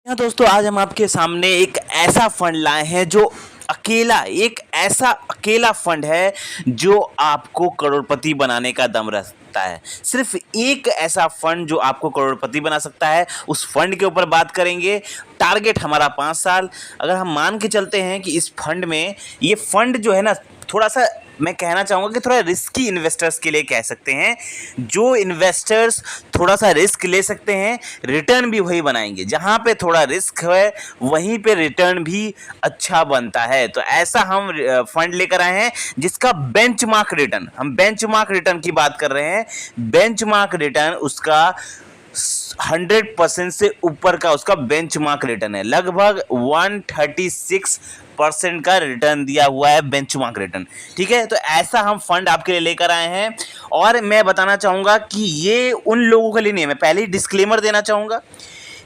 हाँ दोस्तों, आज हम आपके सामने एक ऐसा फंड लाए हैं जो एक ऐसा अकेला फंड है जो आपको करोड़पति बनाने का दम रखता है। सिर्फ एक ऐसा फंड जो आपको करोड़पति बना सकता है, उस फंड के ऊपर बात करेंगे। टारगेट हमारा 5 साल। अगर हम मान के चलते हैं कि इस फंड में, ये फंड जो है ना, थोड़ा सा मैं कहना चाहूँगा कि थोड़ा रिस्की इन्वेस्टर्स के लिए कह सकते हैं। जो इन्वेस्टर्स थोड़ा सा रिस्क ले सकते हैं, रिटर्न भी वही बनाएंगे। जहाँ पे थोड़ा रिस्क है वहीं पे रिटर्न भी अच्छा बनता है। तो ऐसा हम फंड लेकर आए हैं जिसका बेंचमार्क रिटर्न, हम बेंचमार्क रिटर्न की बात कर रहे हैं। बेंचमार्क रिटर्न उसका 100% से ऊपर का उसका बेंचमार्क रिटर्न है। लगभग 136% का रिटर्न दिया हुआ है, बेंचमार्क रिटर्न। ठीक है, तो ऐसा हम फंड आपके लिए लेकर आए हैं। और मैं बताना चाहूँगा कि ये उन लोगों के लिए नहीं है, मैं पहले ही डिस्क्लेमर देना चाहूँगा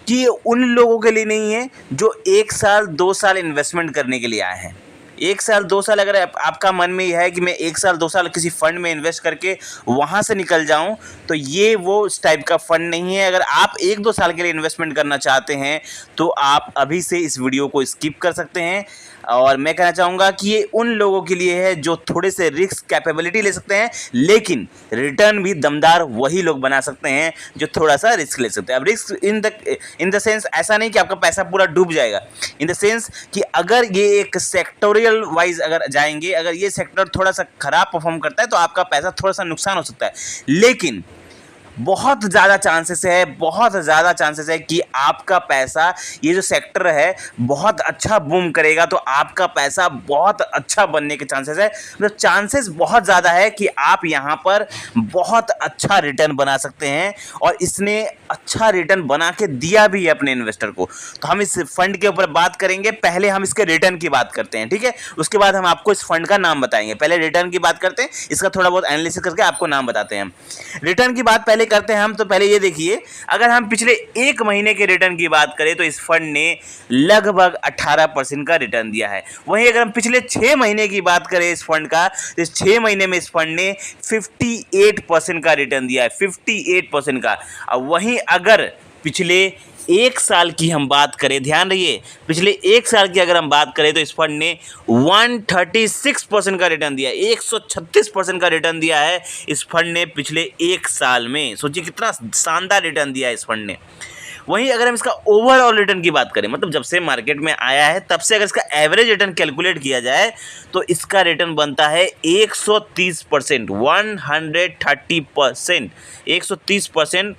कि ये उन लोगों के लिए नहीं है जो 1 साल 2 साल इन्वेस्टमेंट करने के लिए आए हैं। 1 साल 2 साल अगर आपका मन में यह है कि मैं 1 साल 2 साल किसी फंड में इन्वेस्ट करके वहाँ से निकल जाऊँ, तो ये वो उस टाइप का फंड नहीं है। अगर आप 1-2 साल के लिए इन्वेस्टमेंट करना चाहते हैं तो आप अभी से इस वीडियो को स्किप कर सकते हैं। और मैं कहना चाहूँगा कि ये उन लोगों के लिए है जो थोड़े से रिस्क कैपेबिलिटी ले सकते हैं, लेकिन रिटर्न भी दमदार वही लोग बना सकते हैं जो थोड़ा सा रिस्क ले सकते हैं। अब रिस्क इन द सेंस ऐसा नहीं कि आपका पैसा पूरा डूब जाएगा, इन द सेंस कि अगर ये एक सेक्टोरियल वाइज अगर जाएंगे, अगर ये सेक्टर थोड़ा सा खराब परफॉर्म करता है तो आपका पैसा थोड़ा सा नुकसान हो सकता है। लेकिन बहुत ज़्यादा चांसेस है कि आपका पैसा, ये जो सेक्टर है, बहुत अच्छा बूम करेगा तो आपका पैसा बहुत अच्छा बनने के चांसेस है। मतलब चांसेस बहुत ज़्यादा है कि आप यहाँ पर बहुत अच्छा रिटर्न बना सकते हैं। और इसने अच्छा रिटर्न बना के दिया भी है अपने इन्वेस्टर को। तो हम इस फंड के ऊपर बात करेंगे। पहले हम इसके रिटर्न की बात करते हैं, ठीक है। उसके बाद हम आपको इस फंड का नाम बताएंगे। पहले रिटर्न की बात करते हैं, इसका थोड़ा बहुत एनालिसिस करके आपको नाम बताते हैं। हम रिटर्न की बात पहले करते हैं। हम तो पहले ये देखिए, अगर हम पिछले 1 महीने के रिटर्न की बात करें तो इस फंड ने लगभग 18% का रिटर्न दिया है। वहीं अगर हम पिछले 6 महीने की बात करें इस फंड का, तो इस 6 महीने में इस फंड ने 58% का रिटर्न दिया है, 58% का। अब वहीं अगर पिछले 1 साल की हम बात करें, ध्यान रहिए, पिछले 1 साल की अगर हम बात करें तो इस फंड ने 136% का रिटर्न दिया है, 136% का रिटर्न दिया है इस फंड ने पिछले 1 साल में। सोचिए कितना शानदार रिटर्न दिया है इस फंड ने। वहीं अगर हम इसका ओवरऑल रिटर्न की बात करें, मतलब जब से मार्केट में आया है तब से अगर इसका एवरेज रिटर्न कैलकुलेट किया जाए तो इसका रिटर्न बनता है 130%, 130%, 130%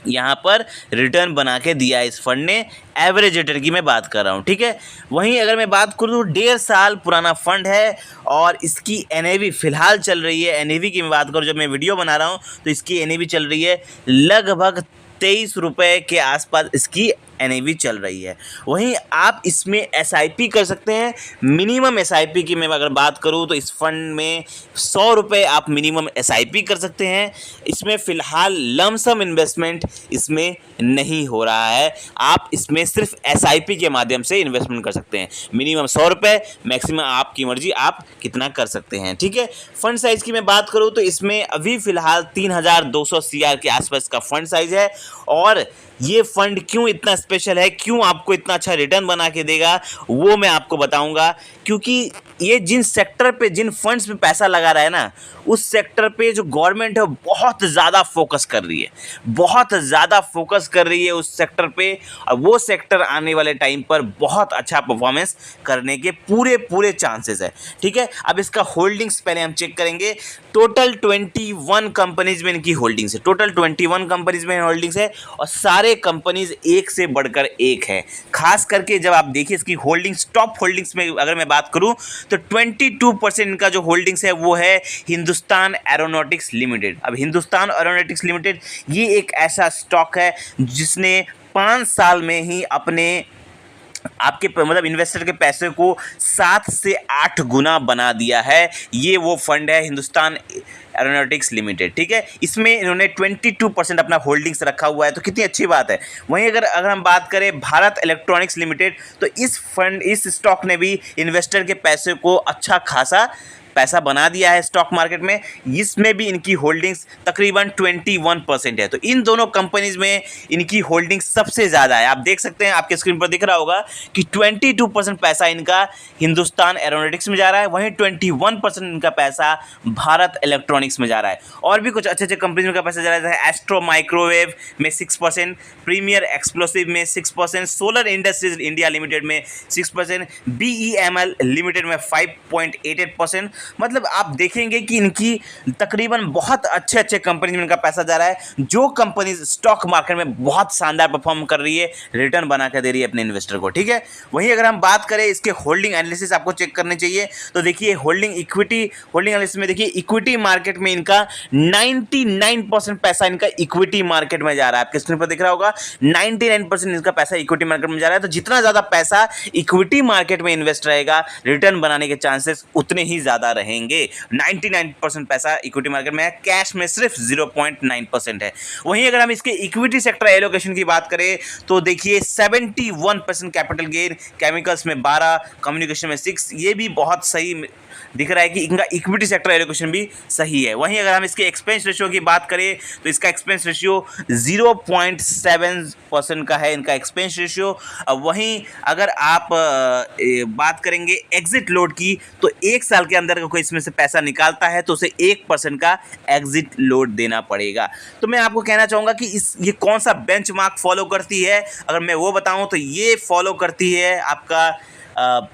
यहाँ पर रिटर्न बना के दिया है इस फंड ने। एवरेज रिटर्न की मैं बात कर रहा हूँ, ठीक है। वहीं अगर मैं बात करूँ, 1.5 साल पुराना फंड है और इसकी NAV फिलहाल चल रही है। NAV की मैं बात करूँ, जब मैं वीडियो बना रहा हूँ तो इसकी NAV चल रही है लगभग 23 रुपये के आसपास इसकी NAV चल रही है। वहीं आप इसमें SIP कर सकते हैं। मिनिमम SIP की मैं अगर बात करूं तो इस फंड में 100 रुपये आप मिनिमम SIP कर सकते हैं। इसमें फ़िलहाल लमसम इन्वेस्टमेंट इसमें नहीं हो रहा है। आप इसमें सिर्फ SIP के माध्यम से इन्वेस्टमेंट कर सकते हैं। मिनिमम 100 रुपये, मैक्सिमम आपकी मर्जी, आप कितना कर सकते हैं, ठीक है। फंड साइज़ की मैं बात करूँ तो इसमें अभी फ़िलहाल 3200 CR के आसपास का फंड साइज़ है। और ये फंड क्यों इतना स्पेशल है, क्यों आपको इतना अच्छा रिटर्न बना के देगा, वो मैं आपको बताऊंगा। क्योंकि ये जिन सेक्टर पे, जिन फंड्स पे पैसा लगा रहा है ना, उस सेक्टर पे जो गवर्नमेंट है बहुत ज़्यादा फोकस कर रही है, बहुत ज़्यादा फोकस कर रही है उस सेक्टर पे। और वो सेक्टर आने वाले टाइम पर बहुत अच्छा परफॉर्मेंस करने के पूरे चांसेस है, ठीक है। अब इसका होल्डिंग्स पहले हम चेक करेंगे। टोटल 21 कंपनीज में इनकी होल्डिंग्स है, टोटल 21 कंपनीज में होल्डिंग्स है। और सारे कंपनीज एक से बढ़कर एक है। खास करके जब आप देखिए इसकी होल्डिंग्स, टॉप होल्डिंग्स में अगर मैं बात करूं तो 22% इनका जो होल्डिंग्स है वो है हिंदुस्तान एरोनॉटिक्स लिमिटेड। अब हिंदुस्तान एरोनॉटिक्स लिमिटेड ये एक ऐसा स्टॉक है जिसने 5 साल में ही आपके मतलब इन्वेस्टर के पैसे को 7 से 8 गुना बना दिया है। ये वो फंड है हिंदुस्तान एरोनॉटिक्स लिमिटेड, ठीक है। इसमें इन्होंने 22% अपना होल्डिंग्स रखा हुआ है, तो कितनी अच्छी बात है। वहीं अगर हम बात करें भारत इलेक्ट्रॉनिक्स लिमिटेड, तो इस स्टॉक ने भी इन्वेस्टर के पैसे को अच्छा खासा पैसा बना दिया है स्टॉक मार्केट में, इसमें भी इनकी होल्डिंग्स तकरीबन 21% है। तो इन दोनों कंपनीज में इनकी होल्डिंग सबसे ज़्यादा है। आप देख सकते हैं, आपके स्क्रीन पर दिख रहा होगा कि 22% पैसा इनका हिंदुस्तान एरोनॉटिक्स में जा रहा है, वहीं 21% इनका पैसा भारत इलेक्ट्रॉनिक्स में जा रहा है। और भी कुछ अच्छे अच्छे कंपनीज का पैसा जा रहा है, एस्ट्रो माइक्रोवेव में 6%, प्रीमियर एक्सप्लोसिव में 6%, सोलर इंडस्ट्रीज इंडिया लिमिटेड में 6%, BEML लिमिटेड में 5.88%। मतलब आप देखेंगे कि इनकी तकरीबन बहुत अच्छे अच्छे कंपनी में इनका पैसा जा रहा है, जो कंपनी स्टॉक मार्केट में बहुत शानदार परफॉर्म कर रही है, रिटर्न बना कर दे रही है अपने इन्वेस्टर को, ठीक है। वहीं अगर हम बात करें इसके होल्डिंग एनालिसिस आपको चेक करने चाहिए, तो देखिए होल्डिंग एनालिसिस में देखिए इक्विटी मार्केट में इनका 99% पैसा इनका इक्विटी मार्केट में जा रहा है। आपके स्क्रीन पर दिख रहा होगा 99% इनका पैसा इक्विटी मार्केट में जा रहा है। तो जितना ज़्यादा पैसा इक्विटी मार्केट में इन्वेस्ट रहेगा, रिटर्न बनाने के चांसेस उतने ही ज़्यादा रहेंगे। 99% पैसा इक्विटी मार्केट में है, कैश में सिर्फ 0.9% है। वहीं अगर हम इसके इक्विटी सेक्टर एलोकेशन की बात करें तो देखिए 71% कैपिटल गेन, केमिकल्स में 12, कम्युनिकेशन में 6, ये भी बहुत सही दिख रहा है कि इनका इक्विटी सेक्टर एलोकेशन भी सही है। वहीं अगर हम इसके एक्सपेंस रेशियो की बात करें तो इसका एक्सपेंस रेशियो 0.7% का है, इनका एक्सपेंस रेशियो। वहीं अगर आप बात करेंगे एग्जिट लोड की, तो 1 साल के अंदर कोई इसमें से पैसा निकालता है तो उसे 1% का एग्जिट लोड देना पड़ेगा। तो मैं आपको कहना चाहूँगा कि ये कौन सा बेंचमार्क फॉलो करती है, अगर मैं वो बताऊँ तो ये फॉलो करती है आपका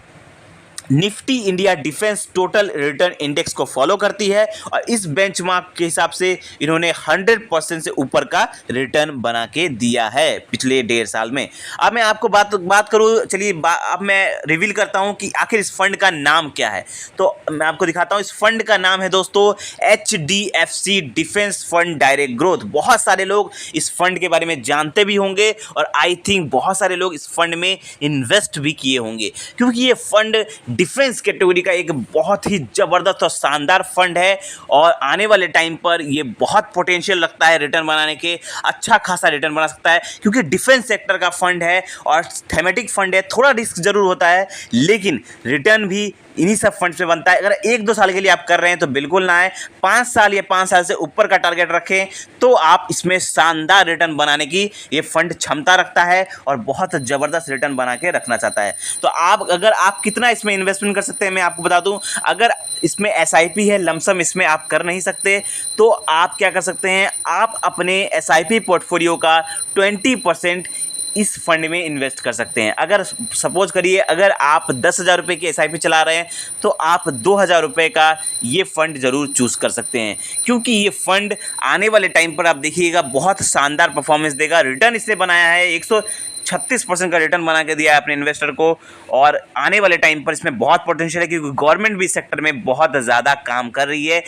Nifty India defence total return index को फॉलो करती है, और इस बेंचमार्क के हिसाब से इन्होंने 100% से ऊपर का रिटर्न बना के दिया है पिछले 1.5 साल में। अब मैं आपको बात करूँ, चलिए अब मैं रिवील करता हूँ कि आखिर इस फंड का नाम क्या है। तो मैं आपको दिखाता हूँ, इस फंड का नाम है दोस्तों HDFC defence fund direct growth. बहुत सारे लोग इस फंड के बारे में जानते भी होंगे, और आई थिंक बहुत सारे लोग इस फंड में इन्वेस्ट भी किए होंगे, क्योंकि ये फंड डिफेंस कैटेगरी का एक बहुत ही ज़बरदस्त और शानदार फंड है, और आने वाले टाइम पर ये बहुत पोटेंशियल लगता है रिटर्न बनाने के, अच्छा खासा रिटर्न बना सकता है, क्योंकि डिफेंस सेक्टर का फंड है और थेमेटिक फंड है। थोड़ा रिस्क जरूर होता है, लेकिन रिटर्न भी इन्हीं सब फंड से बनता है। अगर 1-2 साल के लिए आप कर रहे हैं तो बिल्कुल ना है, 5 साल या 5 साल से ऊपर का टारगेट रखें तो आप इसमें शानदार रिटर्न बनाने की ये फंड क्षमता रखता है, और बहुत ज़बरदस्त रिटर्न बना के रखना चाहता है। तो अगर आप कितना इसमें इन्वेस्टमेंट कर सकते हैं, मैं आपको बता दूं, अगर इसमें SIP है, लमसम इसमें आप कर नहीं सकते, तो आप क्या कर सकते हैं, आप अपने SIP पोर्टफोलियो का 20% इस फंड में इन्वेस्ट कर सकते हैं। अगर सपोज करिए अगर आप 10,000 रुपये की SIP चला रहे हैं, तो आप 2,000 रुपये का ये फ़ंड ज़रूर चूज़ कर सकते हैं, क्योंकि ये फ़ंड आने वाले टाइम पर आप देखिएगा बहुत शानदार परफॉर्मेंस देगा। रिटर्न इसने बनाया है 136% का रिटर्न बना के दिया है अपने इन्वेस्टर को, और आने वाले टाइम पर इसमें बहुत पोटेंशियल है, क्योंकि गवर्नमेंट भी सेक्टर में बहुत ज़्यादा काम कर रही है।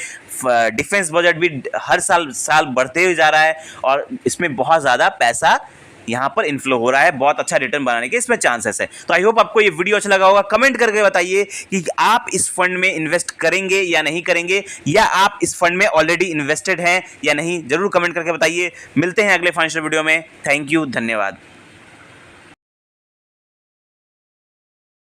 डिफेंस बजट भी हर साल बढ़ते हुए जा रहा है, और इसमें बहुत ज़्यादा पैसा यहाँ पर इन्फ्लो हो रहा है, बहुत अच्छा रिटर्न बनाने के इसमें चांसेस है। तो आई होप आपको ये वीडियो अच्छा लगा होगा। कमेंट करके बताइए कि आप इस फंड में इन्वेस्ट करेंगे या नहीं करेंगे, या आप इस फंड में ऑलरेडी इन्वेस्टेड हैं या नहीं, जरूर कमेंट करके बताइए। मिलते हैं अगले फाइनेंशियल वीडियो में। थैंक यू, धन्यवाद।